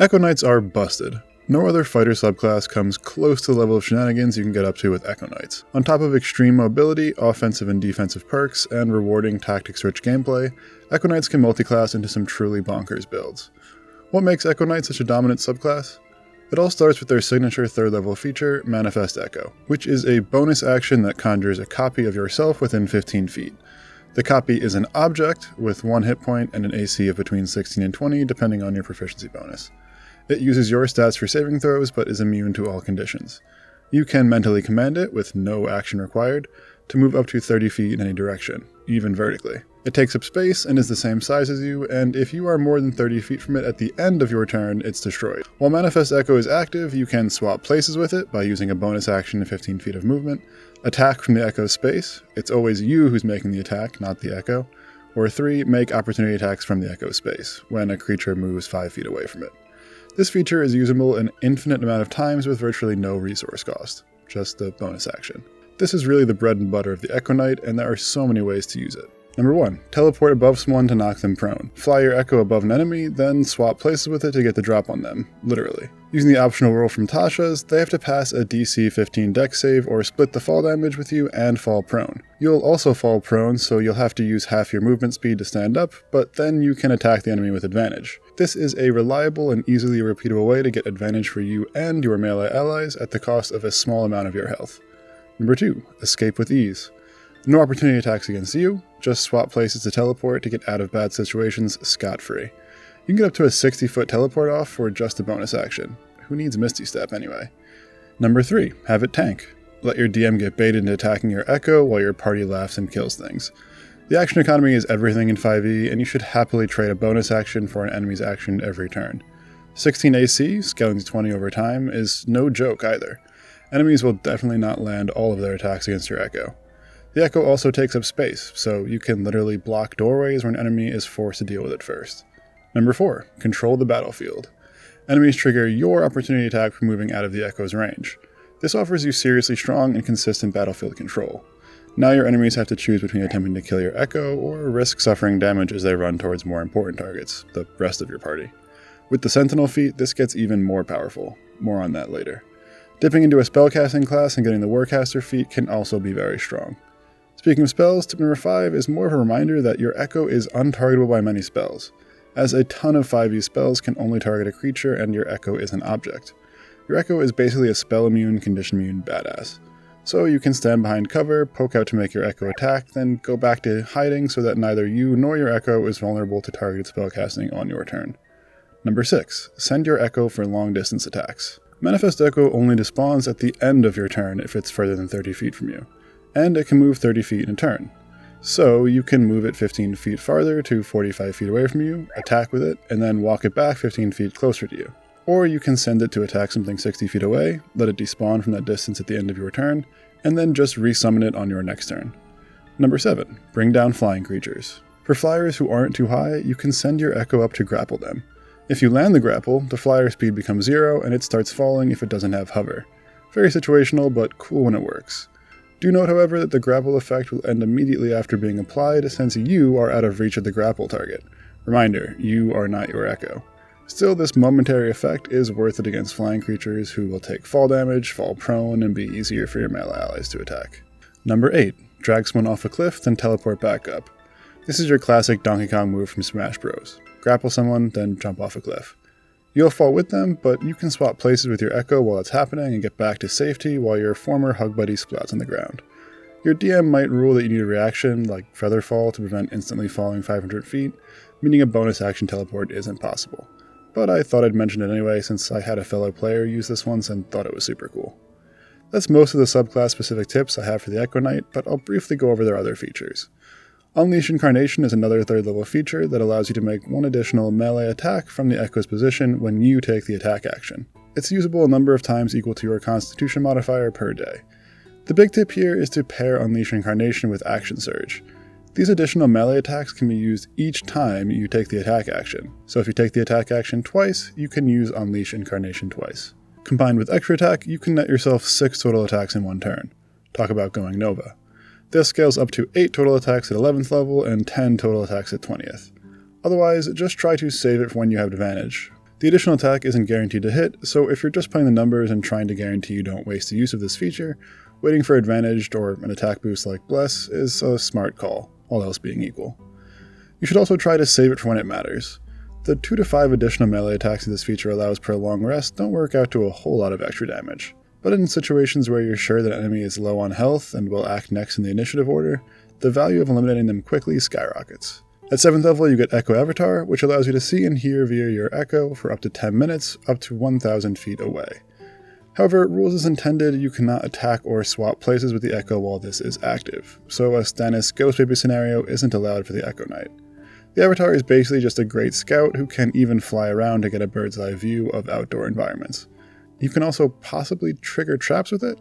Echo Knights are busted. No other fighter subclass comes close to the level of shenanigans you can get up to with Echo Knights. On top of extreme mobility, offensive and defensive perks, and rewarding tactics-rich gameplay, Echo Knights can multiclass into some truly bonkers builds. What makes Echo Knight such a dominant subclass? It all starts with their signature third level feature, Manifest Echo, which is a bonus action that conjures a copy of yourself within 15 feet. The copy is an object with 1 hit point and an AC of between 16 and 20 depending on your proficiency bonus. It uses your stats for saving throws but is immune to all conditions. You can mentally command it, with no action required, to move up to 30 feet in any direction, even vertically. It takes up space and is the same size as you, and if you are more than 30 feet from it at the end of your turn, it's destroyed. While Manifest Echo is active, you can swap places with it by using a bonus action to 15 feet of movement, attack from the Echo's space, it's always you who's making the attack, not the Echo, or 3, make opportunity attacks from the Echo's space, when a creature moves 5 feet away from it. This feature is usable an infinite amount of times with virtually no resource cost, just a bonus action. This is really the bread and butter of the Echo Knight, and there are so many ways to use it. Number 1. Teleport above someone to knock them prone. Fly your Echo above an enemy, then swap places with it to get the drop on them, literally. Using the optional roll from Tasha's, they have to pass a DC 15 dex save or split the fall damage with you and fall prone. You'll also fall prone, so you'll have to use half your movement speed to stand up, but then you can attack the enemy with advantage. This is a reliable and easily repeatable way to get advantage for you and your melee allies at the cost of a small amount of your health. Number 2. Escape with ease. No opportunity attacks against you, just swap places to teleport to get out of bad situations scot-free. You can get up to a 60-foot teleport off for just a bonus action. Who needs Misty Step anyway? Number 3. Have it tank. Let your DM get baited into attacking your Echo while your party laughs and kills things. The action economy is everything in 5e, and you should happily trade a bonus action for an enemy's action every turn. 16 AC, scaling to 20 over time, is no joke either. Enemies will definitely not land all of their attacks against your Echo. The Echo also takes up space, so you can literally block doorways where an enemy is forced to deal with it first. Number 4. Control the battlefield. Enemies trigger your opportunity attack for moving out of the Echo's range. This offers you seriously strong and consistent battlefield control. Now your enemies have to choose between attempting to kill your Echo or risk suffering damage as they run towards more important targets, the rest of your party. With the Sentinel feat, this gets even more powerful. More on that later. Dipping into a spellcasting class and getting the Warcaster feat can also be very strong. Speaking of spells, tip number 5 is more of a reminder that your Echo is untargetable by many spells, as a ton of 5e spells can only target a creature and your Echo is an object. Your Echo is basically a spell-immune, condition-immune badass. So you can stand behind cover, poke out to make your Echo attack, then go back to hiding so that neither you nor your Echo is vulnerable to targeted spellcasting on your turn. Number 6. Send your Echo for long-distance attacks. Manifest Echo only despawns at the end of your turn if it's further than 30 feet from you, and it can move 30 feet in a turn. So you can move it 15 feet farther to 45 feet away from you, attack with it, and then walk it back 15 feet closer to you. Or you can send it to attack something 60 feet away, let it despawn from that distance at the end of your turn, and then just resummon it on your next turn. Number 7. Bring down flying creatures. For flyers who aren't too high, you can send your Echo up to grapple them. If you land the grapple, the flyer speed becomes 0 and it starts falling if it doesn't have hover. Very situational, but cool when it works. Do note, however, that the grapple effect will end immediately after being applied since you are out of reach of the grapple target. Reminder, you are not your Echo. Still, this momentary effect is worth it against flying creatures who will take fall damage, fall prone, and be easier for your melee allies to attack. Number 8. Drag someone off a cliff, then teleport back up. This is your classic Donkey Kong move from Smash Bros. Grapple someone, then jump off a cliff. You'll fall with them, but you can swap places with your Echo while it's happening and get back to safety while your former hug buddy splats on the ground. Your DM might rule that you need a reaction, like Featherfall, to prevent instantly falling 500 feet, meaning a bonus action teleport isn't possible. But I thought I'd mention it anyway since I had a fellow player use this once and thought it was super cool. That's most of the subclass specific tips I have for the Echo Knight, but I'll briefly go over their other features. Unleash Incarnation is another 3rd level feature that allows you to make one additional melee attack from the Echo's position when you take the attack action. It's usable a number of times equal to your Constitution modifier per day. The big tip here is to pair Unleash Incarnation with Action Surge. These additional melee attacks can be used each time you take the attack action, so if you take the attack action twice, you can use Unleash Incarnation twice. Combined with extra attack, you can net yourself 6 total attacks in one turn. Talk about going Nova. This scales up to 8 total attacks at 11th level and 10 total attacks at 20th. Otherwise, just try to save it for when you have advantage. The additional attack isn't guaranteed to hit, so if you're just playing the numbers and trying to guarantee you don't waste the use of this feature, waiting for advantaged or an attack boost like Bless is a smart call, all else being equal. You should also try to save it for when it matters. The 2 to 5 additional melee attacks that this feature allows per long rest don't work out to a whole lot of extra damage, but in situations where you're sure that an enemy is low on health and will act next in the initiative order, the value of eliminating them quickly skyrockets. At 7th level, you get Echo Avatar, which allows you to see and hear via your Echo for up to 10 minutes, up to 1,000 feet away. However, rules as intended, you cannot attack or swap places with the Echo while this is active, so a Stannis Ghost Baby scenario isn't allowed for the Echo Knight. The Avatar is basically just a great scout who can even fly around to get a bird's eye view of outdoor environments. You can also possibly trigger traps with it?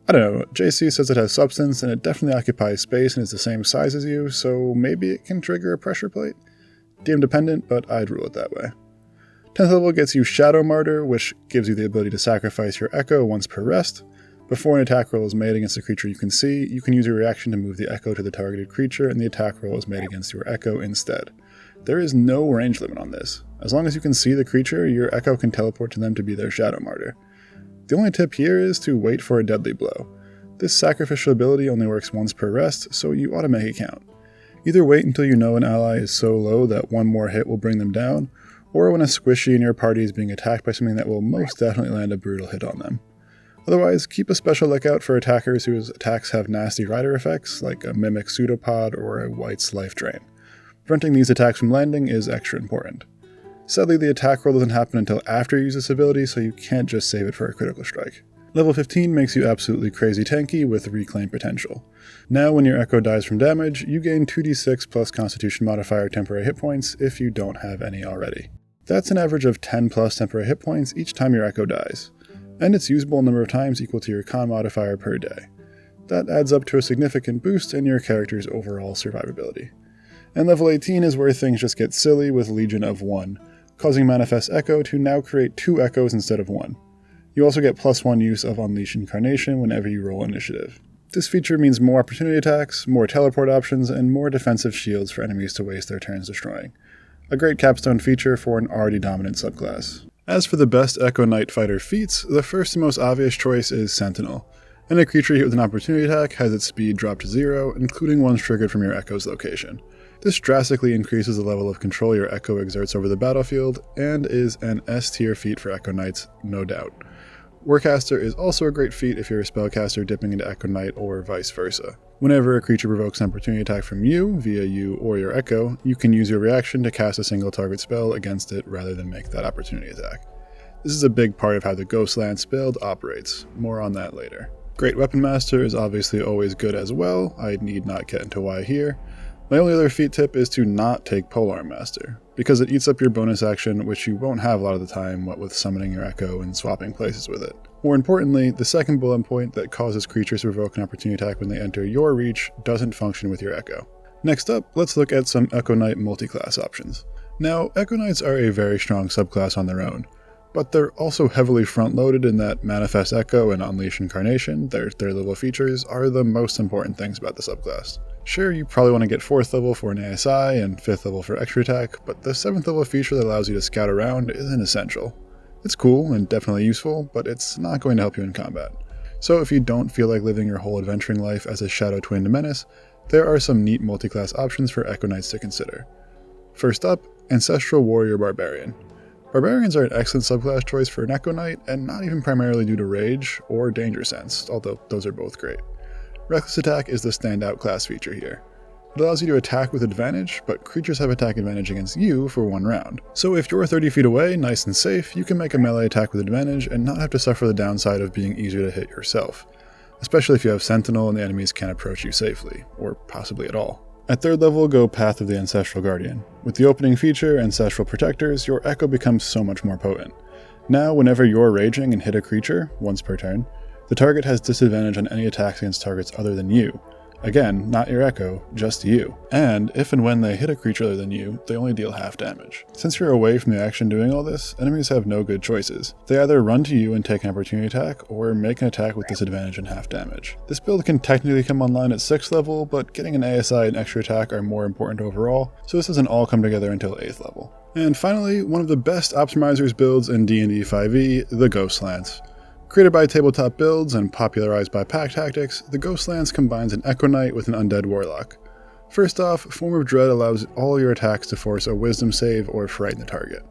I don't know, JC says it has substance and it definitely occupies space and is the same size as you, so maybe it can trigger a pressure plate? DM dependent, but I'd rule it that way. 10th level gets you Shadow Martyr, which gives you the ability to sacrifice your Echo once per rest. Before an attack roll is made against a creature you can see, you can use your reaction to move the Echo to the targeted creature and the attack roll is made against your Echo instead. There is no range limit on this. As long as you can see the creature, your Echo can teleport to them to be their Shadow Martyr. The only tip here is to wait for a deadly blow. This sacrificial ability only works once per rest, so you ought to make it count. Either wait until you know an ally is so low that one more hit will bring them down, or when a squishy in your party is being attacked by something that will most definitely land a brutal hit on them. Otherwise, keep a special lookout for attackers whose attacks have nasty rider effects, like a Mimic Pseudopod or a White's Life Drain. Preventing these attacks from landing is extra important. Sadly, the attack roll doesn't happen until after you use this ability, so you can't just save it for a critical strike. Level 15 makes you absolutely crazy tanky with reclaim potential. Now when your Echo dies from damage, you gain 2d6 plus Constitution modifier temporary hit points if you don't have any already. That's an average of 10 plus temporary hit points each time your Echo dies, and its usable number of times equal to your Con modifier per day. That adds up to a significant boost in your character's overall survivability. And level 18 is where things just get silly with Legion of 1, causing Manifest Echo to now create 2 Echoes instead of 1. You also get +1 use of Unleash Incarnation whenever you roll initiative. This feature means more opportunity attacks, more teleport options, and more defensive shields for enemies to waste their turns destroying. A great capstone feature for an already dominant subclass. As for the best Echo Knight fighter feats, the first and most obvious choice is Sentinel. Any creature hit with an opportunity attack has its speed dropped to 0, including ones triggered from your Echo's location. This drastically increases the level of control your Echo exerts over the battlefield, and is an S-tier feat for Echo Knights, no doubt. Warcaster is also a great feat if you're a spellcaster dipping into Echo Knight or vice versa. Whenever a creature provokes an opportunity attack from you, via you or your Echo, you can use your reaction to cast a single target spell against it rather than make that opportunity attack. This is a big part of how the Ghostlands build operates, more on that later. Great Weapon Master is obviously always good as well, I need not get into why here. My only other feat tip is to not take Polearm Master, because it eats up your bonus action, which you won't have a lot of the time, what with summoning your Echo and swapping places with it. More importantly, the second bullet point that causes creatures to provoke an opportunity attack when they enter your reach doesn't function with your Echo. Next up, let's look at some Echo Knight multiclass options. Now, Echo Knights are a very strong subclass on their own, but they're also heavily front-loaded in that Manifest Echo and Unleash Incarnation, their third-level features, are the most important things about the subclass. Sure, you probably want to get 4th level for an ASI and 5th level for extra attack, but the 7th level feature that allows you to scout around isn't essential. It's cool and definitely useful, but it's not going to help you in combat. So if you don't feel like living your whole adventuring life as a Shadow Twinned Menace, there are some neat multiclass options for Echo Knights to consider. First up, Ancestral Warrior Barbarian. Barbarians are an excellent subclass choice for an Echo Knight, and not even primarily due to rage or danger sense, although those are both great. Reckless Attack is the standout class feature here. It allows you to attack with advantage, but creatures have attack advantage against you for 1 round. So if you're 30 feet away, nice and safe, you can make a melee attack with advantage and not have to suffer the downside of being easier to hit yourself, especially if you have Sentinel and the enemies can't approach you safely, or possibly at all. At 3rd level, go Path of the Ancestral Guardian. With the opening feature, Ancestral Protectors, your Echo becomes so much more potent. Now, whenever you're raging and hit a creature, once per turn, the target has disadvantage on any attacks against targets other than you. Again, not your Echo, just you. And if and when they hit a creature other than you, they only deal half damage. Since you're away from the action doing all this, enemies have no good choices. They either run to you and take an opportunity attack, or make an attack with disadvantage and half damage. This build can technically come online at 6th level, but getting an ASI and extra attack are more important overall, so this doesn't all come together until 8th level. And finally, one of the best optimizers builds in D&D 5e, the Ghost Lance. Created by Tabletop Builds and popularized by Pack Tactics, the Ghost Lance combines an Echo Knight with an Undead Warlock. First off, Form of Dread allows all your attacks to force a Wisdom save or frighten the target.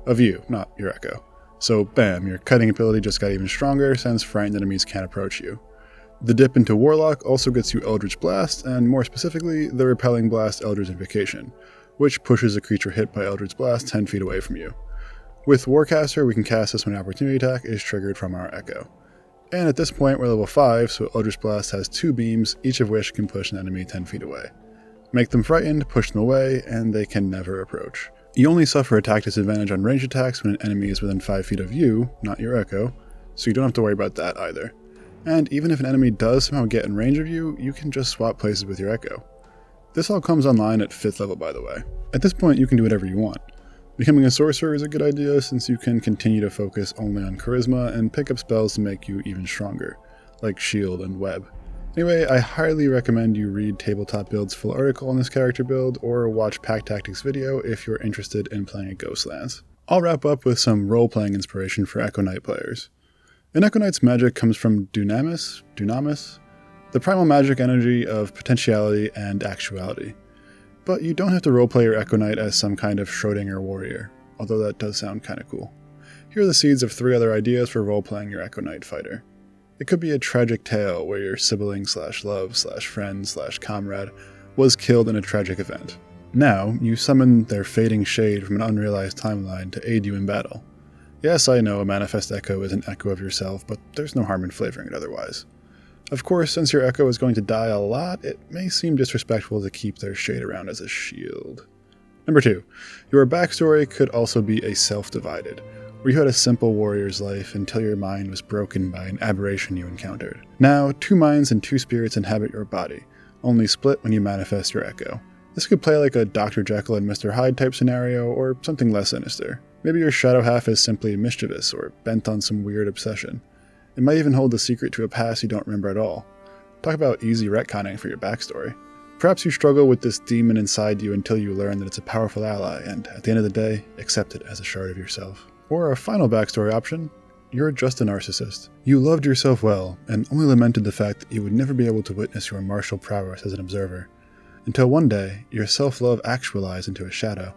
Of you, not your Echo. So bam, your cutting ability just got even stronger since frightened enemies can't approach you. The dip into Warlock also gets you Eldritch Blast, and more specifically, the Repelling Blast Eldritch Invocation, which pushes a creature hit by Eldritch Blast 10 feet away from you. With Warcaster, we can cast this when an opportunity attack is triggered from our Echo. And at this point, we're level 5, so Eldritch Blast has 2 beams, each of which can push an enemy 10 feet away. Make them frightened, push them away, and they can never approach. You only suffer attack disadvantage on ranged attacks when an enemy is within 5 feet of you, not your Echo, so you don't have to worry about that either. And even if an enemy does somehow get in range of you, you can just swap places with your Echo. This all comes online at 5th level, by the way. At this point, you can do whatever you want. Becoming a sorcerer is a good idea since you can continue to focus only on charisma and pick up spells to make you even stronger, like shield and web. Anyway, I highly recommend you read Tabletop Build's full article on this character build, or watch Pack Tactics' video if you're interested in playing a Ghost Lance. I'll wrap up with some role-playing inspiration for Echo Knight players. An Echo Knight's magic comes from Dunamis, the primal magic energy of potentiality and actuality. But you don't have to roleplay your Echo Knight as some kind of Schrödinger warrior, although that does sound kinda cool. Here are the seeds of 3 other ideas for roleplaying your Echo Knight fighter. It could be a tragic tale where your sibling/love/friend/comrade was killed in a tragic event. Now, you summon their fading shade from an unrealized timeline to aid you in battle. Yes, I know a manifest echo is an echo of yourself, but there's no harm in flavoring it otherwise. Of course, since your echo is going to die a lot, it may seem disrespectful to keep their shade around as a shield. Number 2, your backstory could also be a self-divided, where you had a simple warrior's life until your mind was broken by an aberration you encountered. Now, 2 minds and 2 spirits inhabit your body, only split when you manifest your echo. This could play like a Dr. Jekyll and Mr. Hyde type scenario, or something less sinister. Maybe your shadow half is simply mischievous or bent on some weird obsession. It might even hold the secret to a past you don't remember at all. Talk about easy retconning for your backstory. Perhaps you struggle with this demon inside you until you learn that it's a powerful ally, and at the end of the day, accept it as a shard of yourself. Or a final backstory option, you're just a narcissist. You loved yourself well, and only lamented the fact that you would never be able to witness your martial prowess as an observer. Until one day, your self-love actualized into a shadow,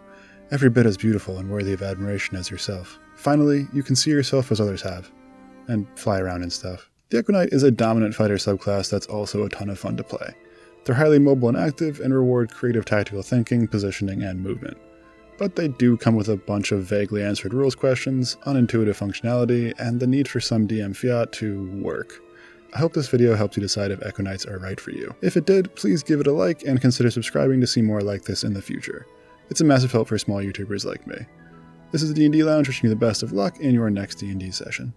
every bit as beautiful and worthy of admiration as yourself. Finally, you can see yourself as others have, and fly around and stuff. The Echo Knight is a dominant fighter subclass that's also a ton of fun to play. They're highly mobile and active, and reward creative tactical thinking, positioning, and movement. But they do come with a bunch of vaguely answered rules questions, unintuitive functionality, and the need for some DM fiat to work. I hope this video helped you decide if Echo Knights are right for you. If it did, please give it a like and consider subscribing to see more like this in the future. It's a massive help for small YouTubers like me. This is the D&D Lounge, wishing you the best of luck in your next D&D session.